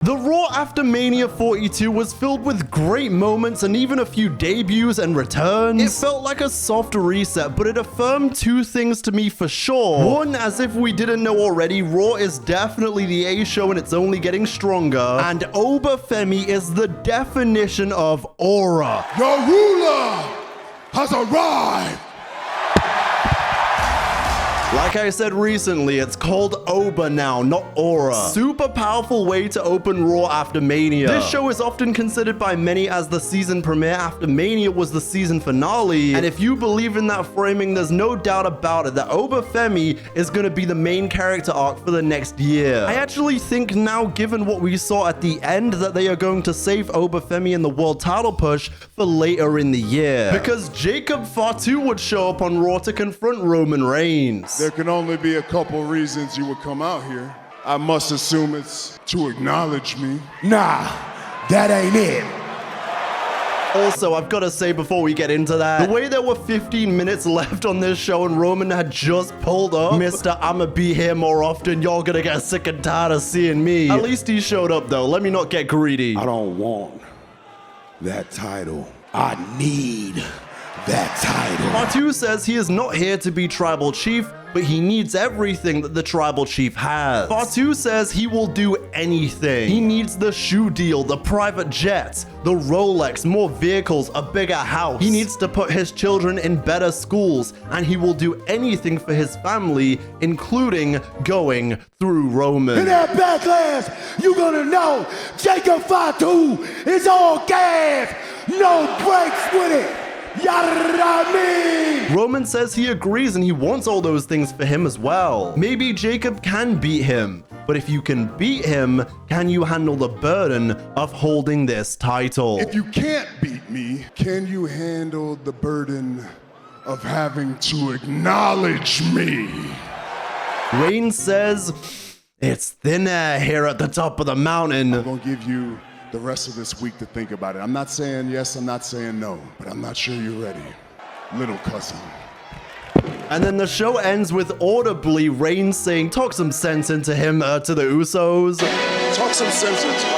The Raw after Mania 42 was filled with great moments and even a few debuts and returns. It felt like a soft reset, but it affirmed two things to me for sure. One, as if we didn't know already, Raw is definitely the A show and it's only getting stronger. And Oba Femi is the definition of aura. Your ruler has arrived! Like I said recently, it's called Oba now, not Aura. Super powerful way to open Raw after Mania. This show is often considered by many as the season premiere after Mania was the season finale. And if you believe in that framing, there's no doubt about it that Oba Femi is going to be the main character arc for the next year. I actually think now, given what we saw at the end, that they are going to save Oba Femi in the world title push for later in the year. Because Jacob Fatu would show up on Raw to confront Roman Reigns. There can only be a couple reasons you would come out here. I must assume it's to acknowledge me. Nah, that ain't it. Also, I've got to say before we get into that, the way there were 15 minutes left on this show and Roman had just pulled up, Mr. I'ma be here more often, y'all gonna get sick and tired of seeing me. At least he showed up though, let me not get greedy. I don't want that title. I need that title. Fatu says he is not here to be tribal chief, but he needs everything that the tribal chief has. Fatu says he will do anything. He needs the shoe deal, the private jets, the Rolex, more vehicles, a bigger house. He needs to put his children in better schools, and he will do anything for his family, including going through Roman. In that backlash, you're gonna know Jacob Fatu is all gas, no brakes with it. Roman says he agrees and he wants all those things for him as well. Maybe Jacob can beat him, but if you can beat him, can you handle the burden of holding this title? If you can't beat me, can you handle the burden of having to acknowledge me? Reigns says, it's thin air here at the top of the mountain. I'm gonna give you the rest of this week to think about it. I'm not saying yes, I'm not saying no, but I'm not sure you're ready, little cousin. And then the show ends with audibly Reigns saying, talk some sense into him to the Usos. Talk some sense into him.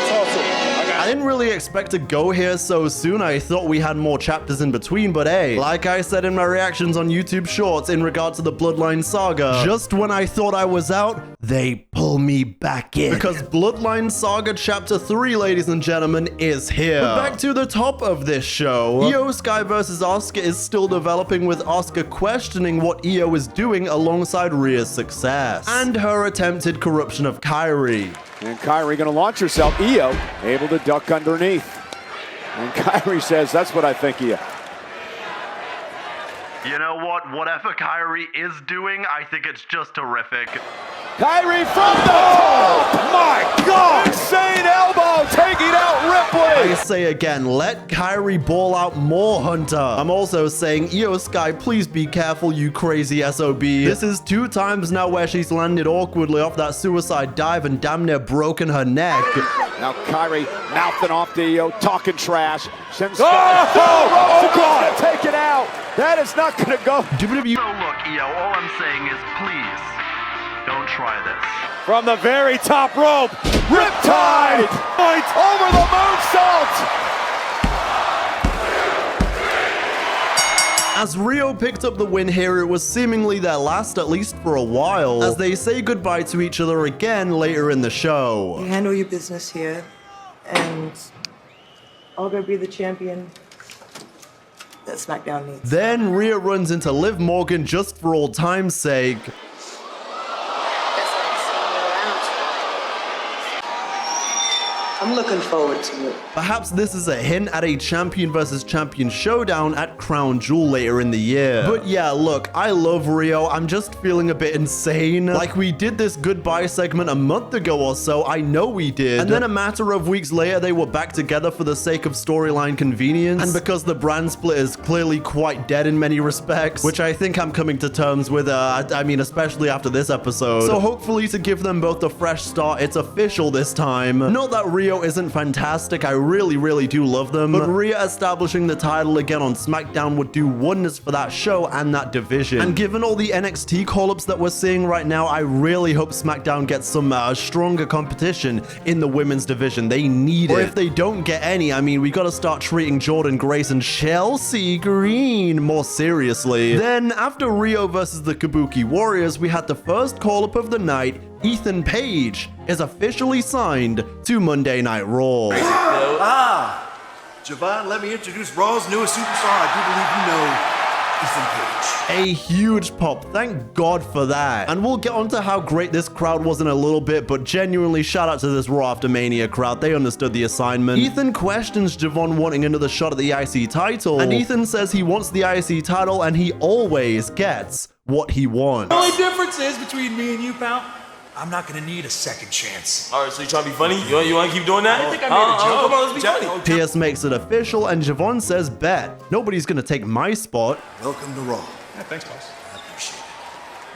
I didn't really expect to go here so soon. I thought we had more chapters in between, but hey, like I said in my reactions on YouTube Shorts in regard to the Bloodline Saga, just when I thought I was out, they pull me back in. Because Bloodline Saga Chapter 3, ladies and gentlemen, is here. But back to the top of this show. Io Sky versus Asuka is still developing, with Asuka questioning what Io is doing alongside Rhea's success and her attempted corruption of Kairi. And Kairi gonna launch herself. Io able to duck underneath. And Kairi says, that's what I think of you. You know what? Whatever Kairi is doing, I think it's just terrific. Kairi from the top! My God! Insane elbow taking out Ripley! I say again, let Kairi ball out more, Hunter. I'm also saying, Io Sky, please be careful, you crazy SOB. This is 2 times now where she's landed awkwardly off that suicide dive and damn near broken her neck. Now Kairi mouthing off to Io, talking trash. Sends God! Take it out! That is not gonna go. WWE. So look, Io, all I'm saying is please, don't try this. From the very top rope, Riptide! Point over the moonsault! As Rio picked up the win here, it was seemingly their last, at least for a while, as they say goodbye to each other again later in the show. You handle your business here, and I'll go be the champion that SmackDown needs. Then Rhea runs into LIV Morgan just for old time's sake. I'm looking forward to it. Perhaps this is a hint at a champion versus champion showdown at Crown Jewel later in the year. But yeah, look, I love Rio. I'm just feeling a bit insane. Like, we did this goodbye segment a month ago or so. I know we did. And then a matter of weeks later, they were back together for the sake of storyline convenience. And because the brand split is clearly quite dead in many respects, which I think I'm coming to terms with, I mean, especially after this episode. So hopefully to give them both a fresh start, it's official this time. Not that Rio trio isn't fantastic. I really do love them. But Rhea establishing the title again on SmackDown would do wonders for that show and that division. And given all the NXT call-ups that we're seeing right now, I really hope SmackDown gets some stronger competition in the women's division. They need it. Or if they don't get any, I mean, we gotta start treating Jordan Grace and Chelsea Green more seriously. Then, after Rio versus the Kabuki Warriors, we had the first call-up of the night. Ethan Paige is officially signed to Monday Night Raw. Javon, let me introduce Raw's newest superstar. I do believe you know Ethan Paige. A huge pop. Thank God for that. And we'll get onto how great this crowd was in a little bit, but genuinely shout out to this Raw After Mania crowd. They understood the assignment. Ethan questions Javon wanting another shot at the IC title, and Ethan says he wants the IC title and he always gets what he wants. The only difference is between me and you, pal, I'm not gonna need a second chance. All right, so you trying to be funny? You want to keep doing that? I think I made a joke. Come on, let's be funny. Pierce makes it official, and Javon says, bet. Nobody's gonna take my spot. Welcome to Raw. Yeah, thanks, boss. I appreciate it.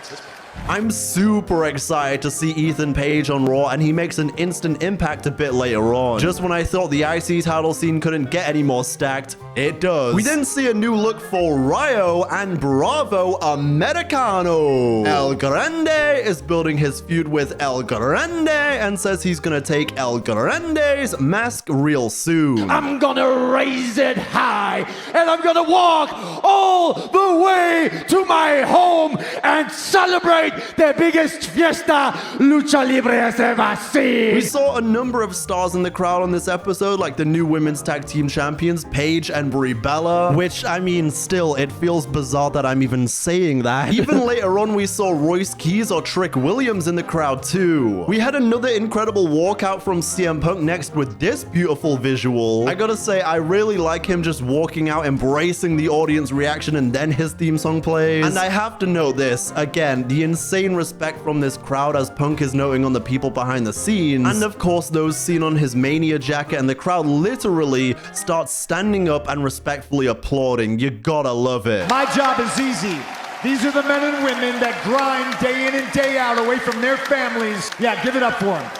It's his part. I'm super excited to see Ethan Paige on Raw, and he makes an instant impact a bit later on. Just when I thought the IC title scene couldn't get any more stacked, it does. We then see a new look for Rio and Bravo Americano. El Grande is building his feud with El Grande and says he's gonna take El Grande's mask real soon. I'm gonna raise it high, and I'm gonna walk all the way to my home and celebrate the biggest fiesta lucha libre has ever seen. We saw a number of stars in the crowd on this episode, like the new women's tag team champions, Paige and Brie Bella, which, I mean, still, it feels bizarre that I'm even saying that. Even later on, we saw Royce Keys or Trick Williams in the crowd too. We had another incredible walkout from CM Punk next with this beautiful visual. I gotta say, I really like him just walking out, embracing the audience reaction, and then his theme song plays. And I have to note this, again, the insane respect from this crowd as Punk is noting on the people behind the scenes. And of course, those seen on his Mania jacket, and the crowd literally starts standing up and respectfully applauding. You gotta love it. My job is easy. These are the men and women that grind day in and day out away from their families. Yeah, give it up for them.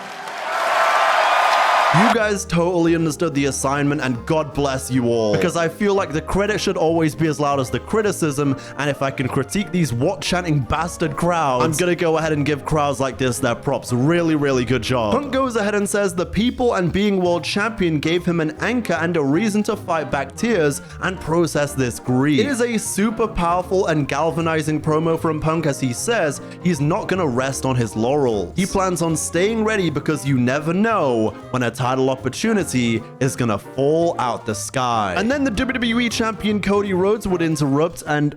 You guys totally understood the assignment, and God bless you all. Because I feel like the credit should always be as loud as the criticism, and if I can critique these what-chanting bastard crowds, I'm gonna go ahead and give crowds like this their props. Really good job. Punk goes ahead and says the people and being world champion gave him an anchor and a reason to fight back tears and process this grief. It is a super powerful and galvanizing promo from Punk, as he says he's not gonna rest on his laurels. He plans on staying ready because you never know when a title opportunity is gonna fall out the sky. And then the WWE champion Cody Rhodes would interrupt and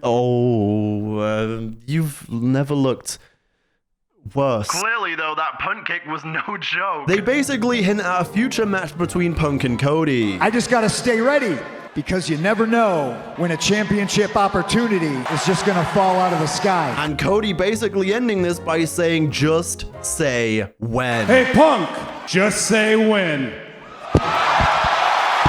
you've never looked worse. Clearly though, that Punk kick was no joke. They basically hint at a future match between Punk and Cody. I just gotta stay ready, because you never know when a championship opportunity is just gonna fall out of the sky. And Cody basically ending this by saying, just say when. Hey Punk, just say when.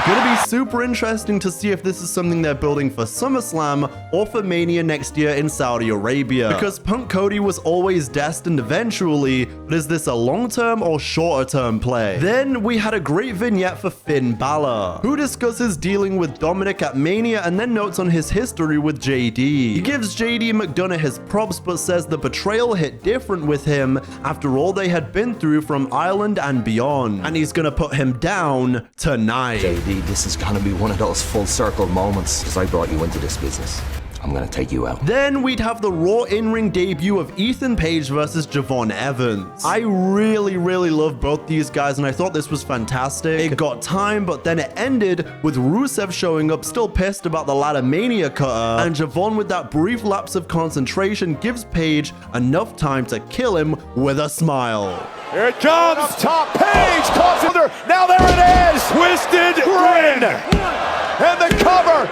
Gonna be super interesting to see if this is something they're building for SummerSlam or for Mania next year in Saudi Arabia. Because Punk Cody was always destined eventually, but is this a long-term or shorter-term play? Then we had a great vignette for Finn Balor, who discusses dealing with Dominic at Mania and then notes on his history with JD. He gives JD McDonagh his props, but says the betrayal hit different with him after all they had been through from Ireland and beyond, and he's gonna put him down tonight. JD, this is gonna be one of those full circle moments, because I brought you into this business. I'm gonna take you out. Then we'd have the Raw in-ring debut of Ethan Paige versus Javon Evans. I really love both these guys, and I thought this was fantastic. It got time, but then it ended with Rusev showing up, still pissed about the ladder mania cutter, and Javon, with that brief lapse of concentration, gives Paige enough time to kill him with a smile. Here it comes. Up top, Paige caught with her. Now there it is. Twisted grin. And the cover.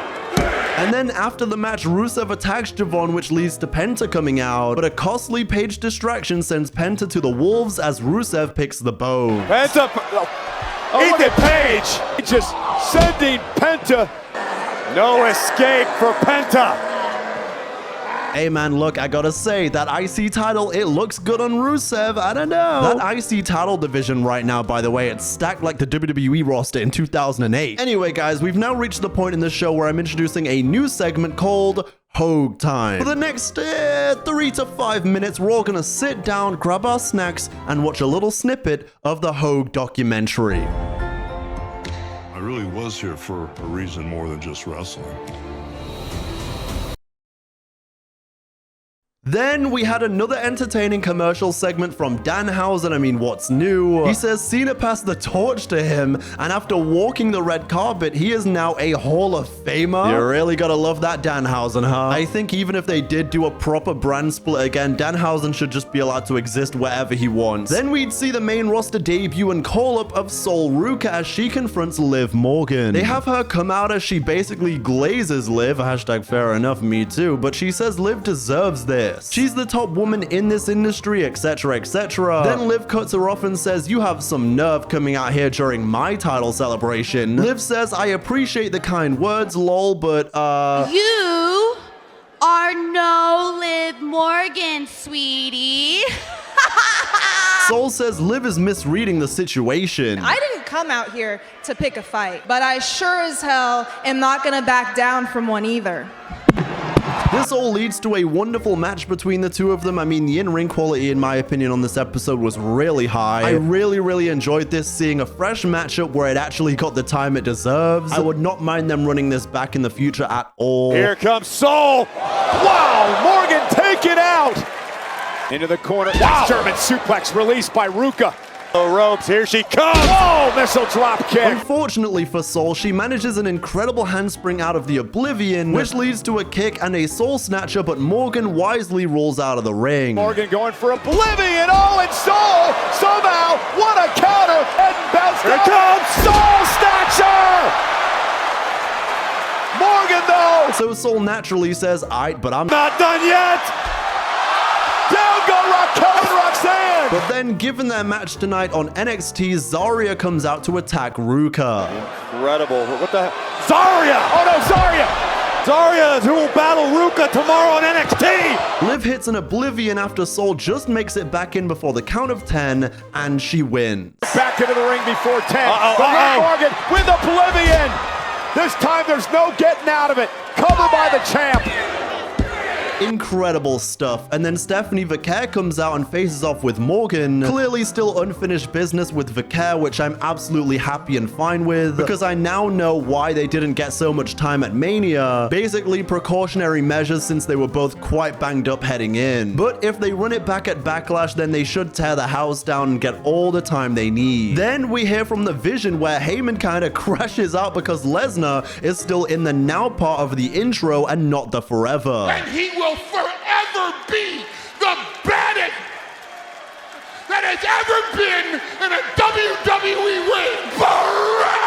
And then after the match, Rusev attacks Javon, which leads to Penta coming out, but a costly Paige distraction sends Penta to the wolves as Rusev picks the bow. Penta. Ethan Paige just sending Penta. No escape for Penta. Hey man, look, I gotta say, that IC title, it looks good on Rusev. I don't know. That IC title division right now, by the way, it's stacked like the WWE roster in 2008. Anyway, guys, we've now reached the point in the show where I'm introducing a new segment called Hogue Time. For the next 3 to 5 minutes, we're all gonna sit down, grab our snacks, and watch a little snippet of the Hogue documentary. I really was here for a reason more than just wrestling. Then we had another entertaining commercial segment from Danhausen. I mean, what's new? He says Cena passed the torch to him, and after walking the red carpet, he is now a Hall of Famer. You really gotta love that Danhausen, huh? I think even if they did do a proper brand split again, Danhausen should just be allowed to exist wherever he wants. Then we'd see the main roster debut and call-up of Sol Ruca as she confronts LIV Morgan. They have her come out as she basically glazes LIV, hashtag fair enough, me too, but she says LIV deserves this. She's the top woman in this industry, etc, etc. Then LIV cuts her off and says, you have some nerve coming out here during my title celebration. LIV says, I appreciate the kind words, lol, but You are no LIV Morgan, sweetie. Sol says LIV is misreading the situation. I didn't come out here to pick a fight, but I sure as hell am not gonna back down from one either. This all leads to a wonderful match between the two of them. I mean, the in-ring quality, in my opinion, on this episode was really high. I really enjoyed this, seeing a fresh matchup where it actually got the time it deserves. I would not mind them running this back in the future at all. Here comes Sol. Wow, Morgan taken out. Into the corner. Wow. German suplex released by Ruca. The ropes, here she comes! Whoa, missile drop kick! Unfortunately for Sol, she manages an incredible handspring out of the Oblivion, which leads to a kick and a Soul Snatcher, but Morgan wisely rolls out of the ring. Morgan going for Oblivion, oh, and Sol somehow, what a counter, and bounced Here comes Soul Snatcher! Morgan though! So Sol naturally says, aight, but I'm not done yet! Down go Raquel and Roxanne! But then, given their match tonight on NXT, Zarya comes out to attack Ruca. Incredible. What the hell? Zarya! Oh no, Zarya! Zarya, who will battle Ruca tomorrow on NXT! LIV hits an Oblivion after Sol just makes it back in before the count of 10, and she wins. Back into the ring before 10. Morgan with Oblivion! This time there's no getting out of it. Covered by the champ. Incredible stuff. And then Stephanie Vaquer comes out and faces off with Morgan. Clearly still unfinished business with Vaquer, which I'm absolutely happy and fine with, because I now know why they didn't get so much time at Mania. Basically precautionary measures, since they were both quite banged up heading in. But if they run it back at Backlash, then they should tear the house down and get all the time they need. Then we hear from the Vision where Heyman kind of crashes out because Lesnar is still in the now part of the intro and not the forever. And he will forever be the baddest that has ever been in a WWE ring. Brock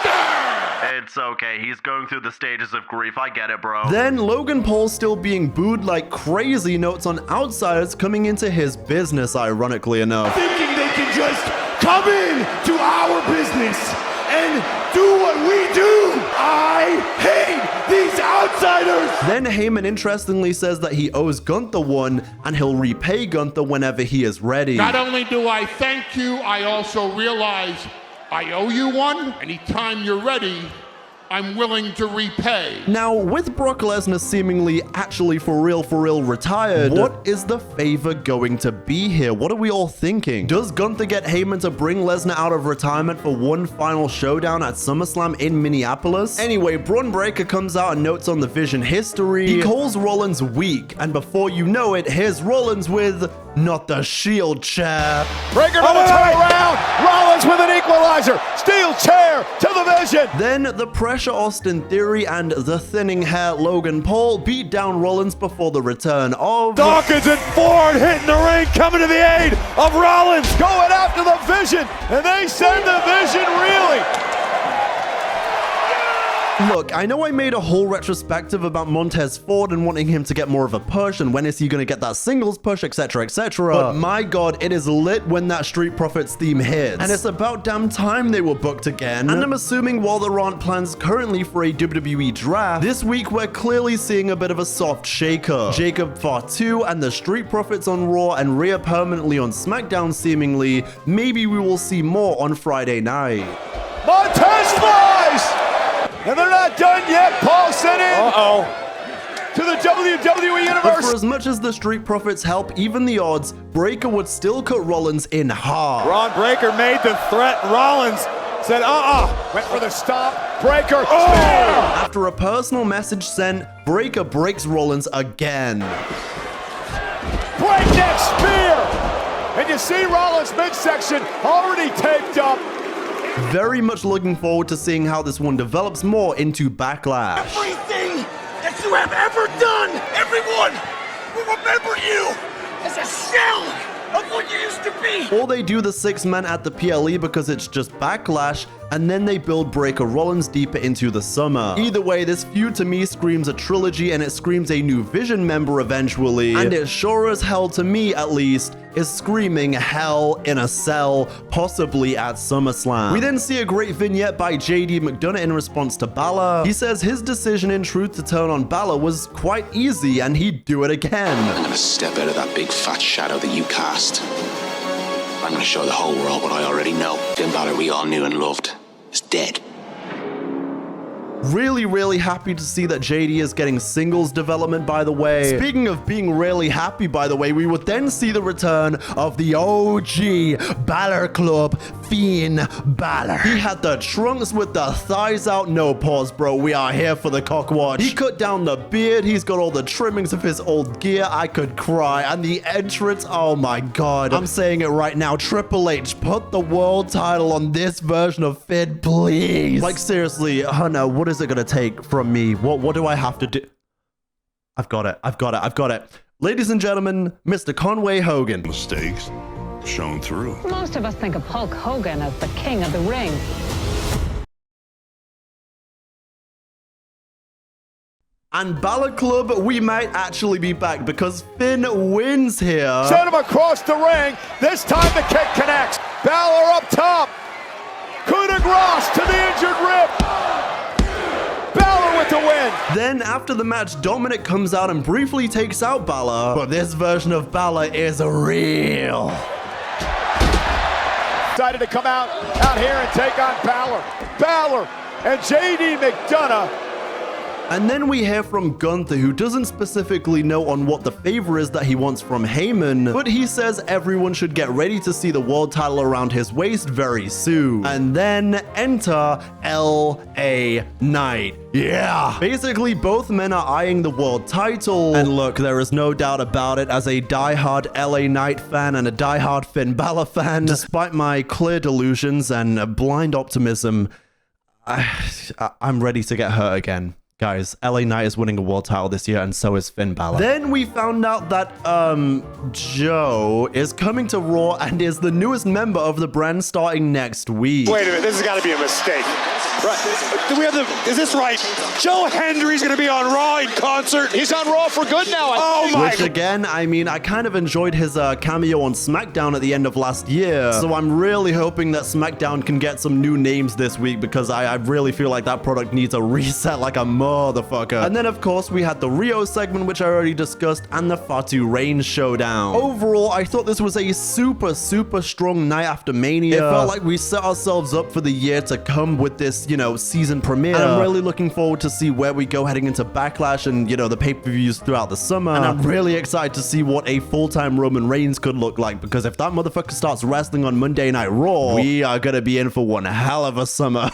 Lesnar! It's okay, he's going through the stages of grief, I get it, bro. Then Logan Paul, still being booed like crazy, notes on outsiders coming into his business, ironically enough. Thinking they can just come in to our business and do what we do. I hate these outsiders. Then Heyman interestingly says that he owes Gunther one, and he'll repay Gunther whenever he is ready. Not only do I thank you, I also realize I owe you one. Anytime you're ready, I'm willing to repay. Now, with Brock Lesnar seemingly actually for real retired, what is the favor going to be here? What are we all thinking? Does Gunther get Heyman to bring Lesnar out of retirement for one final showdown at SummerSlam in Minneapolis? Anyway, Bron Breakker comes out and notes on the Vision history. He calls Rollins weak, and before you know it, here's Rollins with not the Shield chair. Breakker to the turnaround. Rollins with an equalizer. Steel chair to the Vision. Then the pressure Austin Theory and the thinning hair Logan Paul beat down Rollins before the return of Dawkins and Ford hitting the ring, coming to the aid of Rollins, going after the Vision, and they send the Vision reeling. Look, I know I made a whole retrospective about Montez Ford and wanting him to get more of a push and when is he gonna get that singles push, etc, etc. But my god, it is lit when that Street Profits theme hits. And it's about damn time they were booked again. And I'm assuming while there aren't plans currently for a WWE draft, this week we're clearly seeing a bit of a soft shakeup. Jacob Fatu and the Street Profits on Raw and Rhea permanently on SmackDown seemingly. Maybe we will see more on Friday night. Montez flies! And they're not done yet. Paul sent in to the WWE Universe. But for as much as the Street Profits help even the odds, Breakker would still cut Rollins in half. Bron Breakker made the threat. Rollins said, went for the stomp. Breakker. After a personal message sent, Breakker breaks Rollins again. Breakneck spear. And you see Rollins midsection already taped up. Very much looking forward to seeing how this one develops more into Backlash. Everything that you have ever done, everyone will remember you as a shell of what you used to be. Or they do the 6-man at the PLE because it's just Backlash, and then they build Breakker Rollins deeper into the summer. Either way, this feud to me screams a trilogy and it screams a new Vision member eventually. And it sure as hell, to me at least, is screaming Hell in a Cell, possibly at SummerSlam. We then see a great vignette by JD McDonagh in response to Balor. He says his decision in truth to turn on Balor was quite easy and he'd do it again. I'm gonna step out of that big fat shadow that you cast. I'm gonna show the whole world what I already know. Finn Balor we all knew and loved is dead. Really, really happy to see that JD is getting singles development, by the way. Speaking of being really happy, by the way, we would then see the return of the OG Balor Club, Finn Balor. He had the trunks with the thighs out. No pause, bro. We are here for the cock watch. He cut down the beard. He's got all the trimmings of his old gear. I could cry. And the entrance, oh my god. I'm saying it right now. Triple H, put the world title on this version of Finn, please. Like, seriously, Hunter, what is it gonna take from me? What do I have to do? I've got it. Ladies and gentlemen, Mr. Conway Hogan. Mistakes shown through. Most of us think of Hulk Hogan as the king of the ring. And Balor Club, we might actually be back because Finn wins here. Send him across the ring. This time the kick connects. Balor up top. Coup de grace to the injured rib. Balor with the win. Then after the match, Dominic comes out and briefly takes out Balor. But this version of Balor is real. Decided to come out here and take on Balor. Balor and JD McDonagh. And then we hear from Gunther, who doesn't specifically know on what the favor is that he wants from Heyman, but he says everyone should get ready to see the world title around his waist very soon. And then enter LA Knight. Yeah! Basically, both men are eyeing the world title. And look, there is no doubt about it, as a diehard LA Knight fan and a diehard Finn Balor fan, despite my clear delusions and blind optimism, I'm ready to get hurt again. Guys, LA Knight is winning a world title this year, and so is Finn Balor. Then we found out that, Joe is coming to Raw and is the newest member of the brand starting next week. Wait a minute, this has got to be a mistake. Right. Do we have is this right? Joe Hendry's going to be on Raw in concert. He's on Raw for good now. Oh my. Which again, I mean, I kind of enjoyed his cameo on SmackDown at the end of last year. So I'm really hoping that SmackDown can get some new names this week because I really feel like that product needs a reset like a motherfucker. And then of course we had the Rio segment, which I already discussed, and the Fatu Reigns showdown. Overall, I thought this was a super strong night after Mania. It felt like we set ourselves up for the year to come with this, you know, season premiere. And I'm really looking forward to see where we go heading into Backlash and, you know, the pay-per-views throughout the summer. And I'm really excited to see what a full-time Roman Reigns could look like, because if that motherfucker starts wrestling on Monday Night Raw, we are gonna be in for one hell of a summer.